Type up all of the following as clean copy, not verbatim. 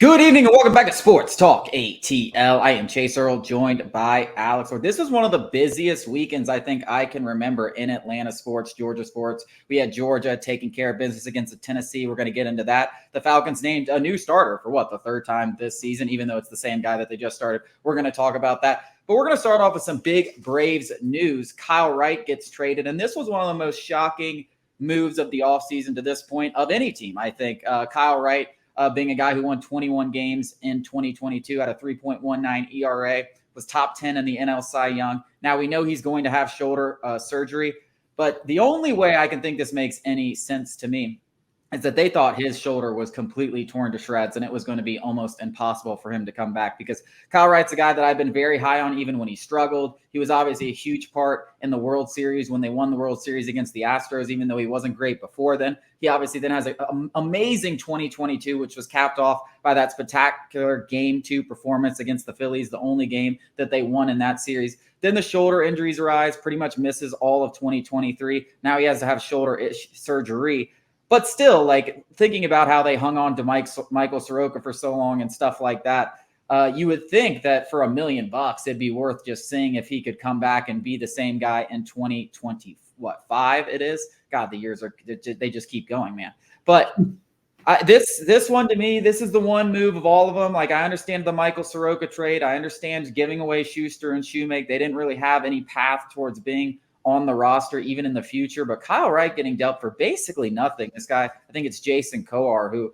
Good evening and welcome back to Sports Talk ATL. I am Chase Earl, joined by Alex. This was one of the busiest weekends I think I can remember in Atlanta sports, Georgia sports. We had Georgia taking care of business against Tennessee. We're going to get into that. The Falcons named a new starter for the third time this season, even though it's the same guy that they just started. We're going to talk about that. But we're going to start off with some big Braves news. Kyle Wright gets traded, and this was one of the most shocking moves of the offseason to this point of any team, I think. Kyle Wright, being a guy who won 21 games in 2022 at a 3.19 ERA, was top 10 in the NL Cy Young. Now, we know he's going to have shoulder surgery, but the only way I can think this makes any sense to me is that they thought his shoulder was completely torn to shreds and it was going to be almost impossible for him to come back, because Kyle Wright's a guy that I've been very high on even when he struggled. He was obviously a huge part in the World Series when they won the World Series against the Astros, even though he wasn't great before then. He obviously then has an amazing 2022, which was capped off by that spectacular Game 2 performance against the Phillies, the only game that they won in that series. Then the shoulder injuries arise, pretty much misses all of 2023. Now he has to have shoulder surgery. But still, like, thinking about how they hung on to Michael Soroka for so long and stuff like that, you would think that for $1 million, it'd be worth just seeing if he could come back and be the same guy in 2025 it is. God, the years they just keep going, man. But this one, to me, this is the one move of all of them. Like, I understand the Michael Soroka trade. I understand giving away Schuster and Shoemake. They didn't really have any path towards being on the roster even in the future. But Kyle Wright getting dealt for basically nothing. This guy, I think it's Jason Kowar, who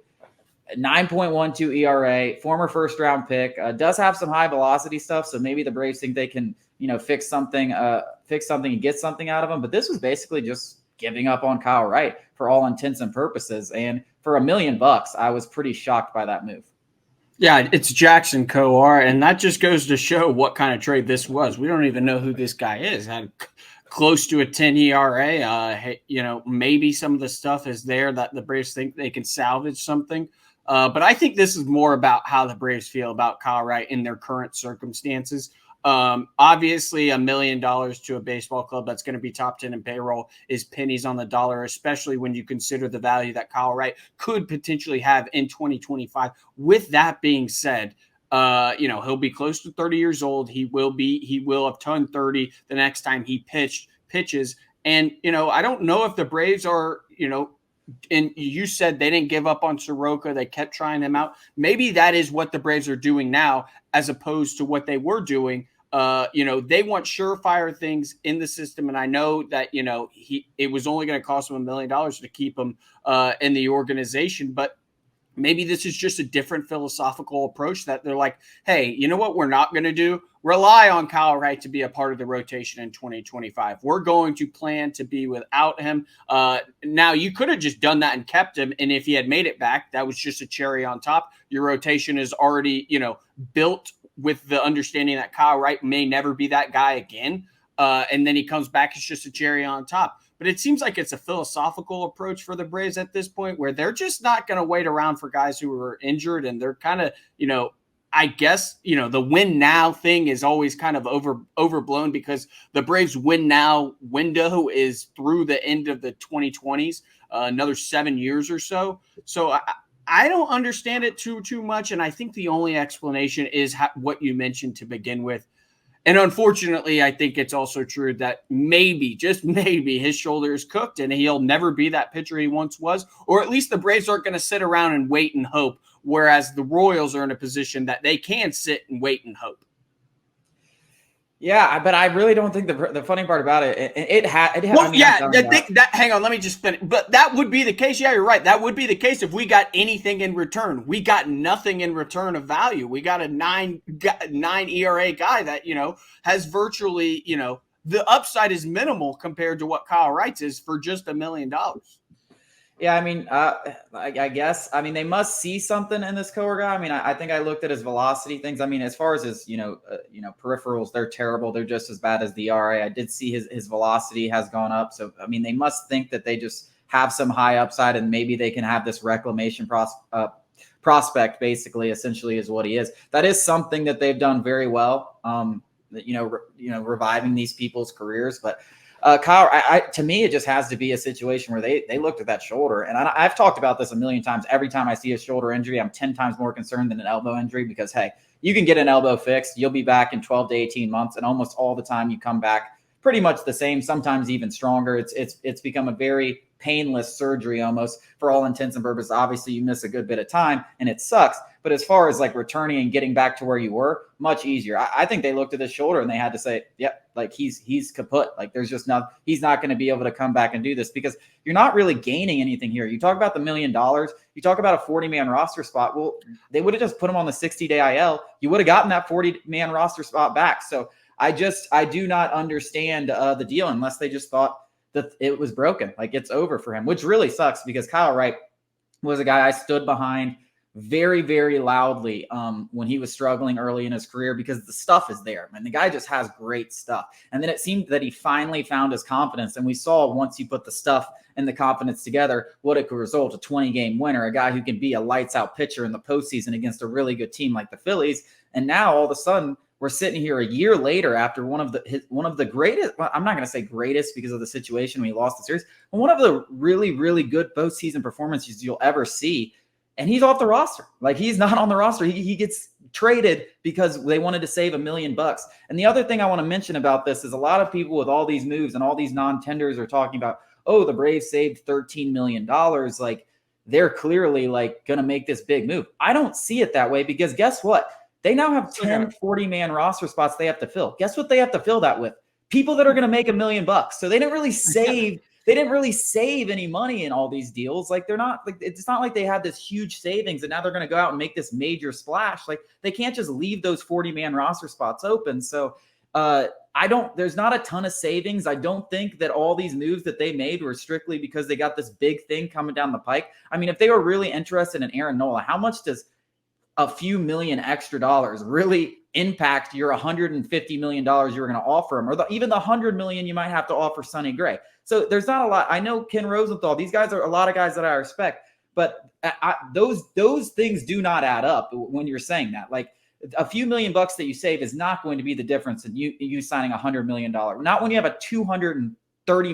9.12 ERA, former first-round pick, does have some high velocity stuff. So maybe the Braves think they can, fix something and get something out of him. But this was basically just giving up on Kyle Wright for all intents and purposes. And for $1 million, I was pretty shocked by that move. Yeah, it's Jackson Kowar, and that just goes to show what kind of trade this was. We don't even know who this guy is. Had close to a 10 ERA. Maybe some of the stuff is there that the Braves think they can salvage something. But I think this is more about how the Braves feel about Kyle Wright in their current circumstances. Obviously, $1 million to a baseball club that's going to be top 10 in payroll is pennies on the dollar, especially when you consider the value that Kyle Wright could potentially have in 2025. With that being said, he'll be close to 30 years old. He will have turned 30 the next time he pitches. And, I don't know if the Braves are, and you said they didn't give up on Soroka. They kept trying him out. Maybe that is what the Braves are doing now, as opposed to what they were doing. They want surefire things in the system. And I know that, it was only going to cost him $1 million to keep him in the organization, but maybe this is just a different philosophical approach that they're like, hey, you know what we're not going to do? Rely on Kyle Wright to be a part of the rotation in 2025. We're going to plan to be without him. Now, you could have just done that and kept him, and if he had made it back, that was just a cherry on top. Your rotation is already, built with the understanding that Kyle Wright may never be that guy again. And then he comes back, it's just a cherry on top. But it seems like it's a philosophical approach for the Braves at this point, where they're just not going to wait around for guys who are injured. And they're kind of, I guess, the win now thing is always kind of overblown, because the Braves win now window is through the end of the 2020s, another 7 years or so. So I don't understand it too much. And I think the only explanation is what you mentioned to begin with. And unfortunately, I think it's also true that maybe, just maybe, his shoulder is cooked and he'll never be that pitcher he once was. Or at least the Braves aren't going to sit around and wait and hope, whereas the Royals are in a position that they can sit and wait and hope. Yeah, but I really don't think the funny part about it, hang on, let me just finish. But that would be the case. Yeah, you're right. That would be the case if we got anything in return. We got nothing in return of value. We got a 9 ERA guy that, has virtually, the upside is minimal compared to what Kyle Wright's is for just $1 million. Yeah, I guess. They must see something in this Kowar guy. I think I looked at his velocity things. As far as his, peripherals, they're terrible. They're just as bad as the ERA. I did see his velocity has gone up. So, they must think that they just have some high upside, and maybe they can have this reclamation prospect, basically, essentially, is what he is. That is something that they've done very well. Reviving these people's careers. But Kyle, to me, it just has to be a situation where they looked at that shoulder. And I've talked about this a million times. Every time I see a shoulder injury, I'm 10 times more concerned than an elbow injury because, hey, you can get an elbow fixed. You'll be back in 12 to 18 months. And almost all the time you come back pretty much the same, sometimes even stronger. It's become a very painless surgery almost for all intents and purposes. Obviously, you miss a good bit of time and it sucks. But as far as like returning and getting back to where you were, much easier. I think they looked at his shoulder and they had to say, yep, like he's kaput. Like there's just not, he's not going to be able to come back and do this because you're not really gaining anything here. You talk about the $1 million, you talk about a 40-man roster spot. Well, they would have just put him on the 60-day IL. You would have gotten that 40-man roster spot back. So I do not understand the deal unless they just thought that it was broken. Like it's over for him, which really sucks because Kyle Wright was a guy I stood behind very, very loudly when he was struggling early in his career because the stuff is there, man. The guy just has great stuff. And then it seemed that he finally found his confidence. And we saw once you put the stuff and the confidence together, what it could result, a 20-game winner, a guy who can be a lights-out pitcher in the postseason against a really good team like the Phillies. And now all of a sudden, we're sitting here a year later after one of the greatest, well, I'm not going to say greatest because of the situation when he lost the series, but one of the really, really good postseason performances you'll ever see. And he's off the roster. Like he's not on the roster. He gets traded because they wanted to save $1 million. And the other thing I want to mention about this is a lot of people with all these moves and all these non-tenders are talking about, oh, the Braves saved $13 million. Like they're clearly like going to make this big move. I don't see it that way because guess what? They now have 10 40-man roster spots they have to fill. Guess what they have to fill that with? People that are going to make $1 million. So they didn't really save. They didn't really save any money in all these deals. Like they're not like it's not like they had this huge savings and now they're going to go out and make this major splash. Like they can't just leave those 40-man roster spots open. So there's not a ton of savings. I don't think that all these moves that they made were strictly because they got this big thing coming down the pike. I mean, if they were really interested in Aaron Nola, how much does a few million extra dollars really impact your $150 million you were going to offer him, or even the $100 million you might have to offer Sonny Gray? So there's not a lot. I know Ken Rosenthal, these guys are a lot of guys that I respect, but those things do not add up when you're saying that. Like a few $1 million that you save is not going to be the difference in you signing $100 million. Not when you have a $230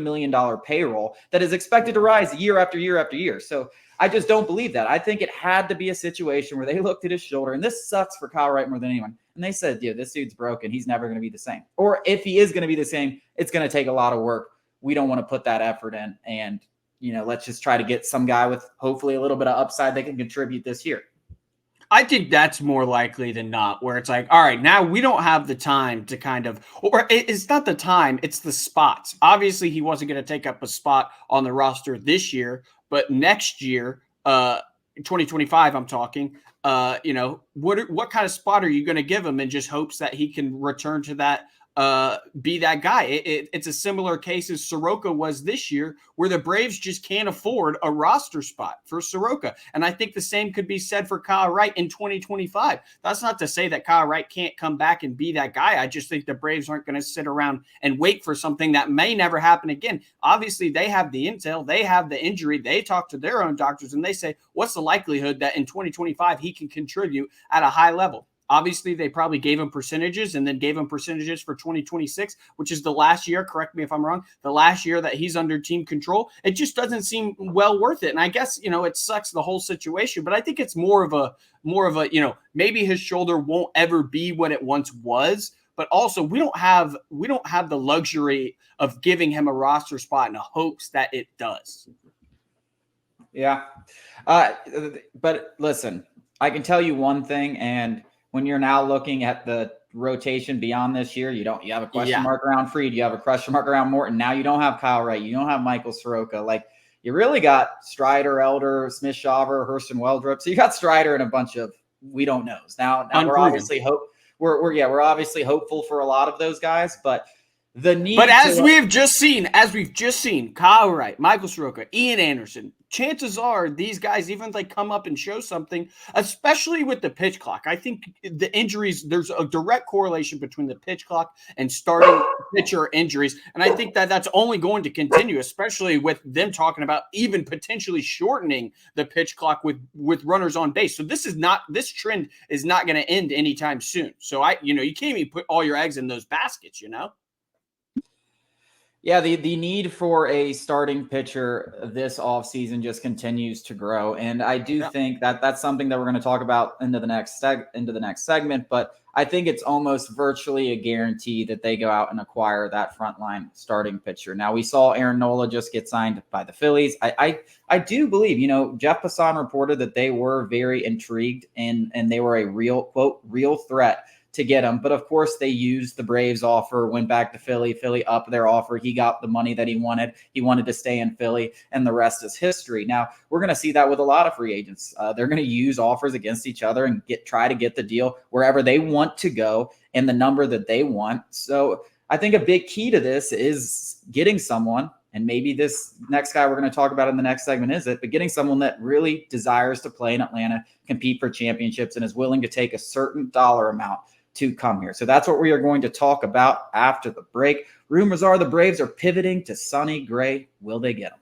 million payroll that is expected to rise year after year after year. So I just don't believe that. I think it had to be a situation where they looked at his shoulder, and this sucks for Kyle Wright more than anyone. And they said, yeah, this dude's broken. He's never going to be the same. Or if he is going to be the same, it's going to take a lot of work. We don't want to put that effort in. And, let's just try to get some guy with hopefully a little bit of upside that can contribute this year. I think that's more likely than not, where it's like, all right, now we don't have the time to or it's not the time, it's the spots. Obviously, he wasn't going to take up a spot on the roster this year, but next year, 2025, I'm talking, what kind of spot are you going to give him in just hopes that he can return to that, be that guy? It's a similar case as Soroka was this year, where the Braves just can't afford a roster spot for Soroka. And I think the same could be said for Kyle Wright in 2025. That's not to say that Kyle Wright can't come back and be that guy. I just think the Braves aren't going to sit around and wait for something that may never happen again. Obviously, they have the intel, they have the injury, they talk to their own doctors, and they say, what's the likelihood that in 2025 he can contribute at a high level? Obviously, they probably gave him percentages and then gave him percentages for 2026, which is the last year, correct me if I'm wrong, the last year that he's under team control. It just doesn't seem well worth it. And I guess, it sucks the whole situation, but I think it's more of a, maybe his shoulder won't ever be what it once was. But also, we don't have the luxury of giving him a roster spot in the hopes that it does. Yeah. But listen, I can tell you one thing, and when you're now looking at the rotation beyond this year, you have a question mark around Fried, you have a question mark around Morton. Now you don't have Kyle Wright, you don't have Michael Soroka. Like you really got Strider, Elder, Smith Shaver, Hurston Weldrup. So you got Strider and a bunch of we don't knows. Now we're obviously we're obviously hopeful for a lot of those guys, but the need. But as we've just seen, Kyle Wright, Michael Soroka, Ian Anderson, chances are these guys, even if they come up and show something, especially with the pitch clock, I think the injuries, there's a direct correlation between the pitch clock and starting pitcher injuries. And I think that that's only going to continue, especially with them talking about even potentially shortening the pitch clock with runners on base. So this trend is not going to end anytime soon. So you can't even put all your eggs in those baskets, Yeah, the need for a starting pitcher this offseason just continues to grow. And I do Yeah. think that that's something that we're going to talk about into the next segment. But I think it's almost virtually a guarantee that they go out and acquire that frontline starting pitcher. Now, we saw Aaron Nola just get signed by the Phillies. I do believe, Jeff Passan reported that they were very intrigued and they were a real threat to get him. But of course, they used the Braves offer, went back to Philly. Philly upped their offer. He got the money that he wanted. He wanted to stay in Philly, and the rest is history. Now, we're going to see that with a lot of free agents. They're going to use offers against each other and try to get the deal wherever they want to go and the number that they want. So I think a big key to this is getting someone, and maybe this next guy we're going to talk about in the next segment is it, but getting someone that really desires to play in Atlanta, compete for championships, and is willing to take a certain dollar amount to come here. So that's what we are going to talk about after the break. Rumors are the Braves are pivoting to Sonny Gray. Will they get him?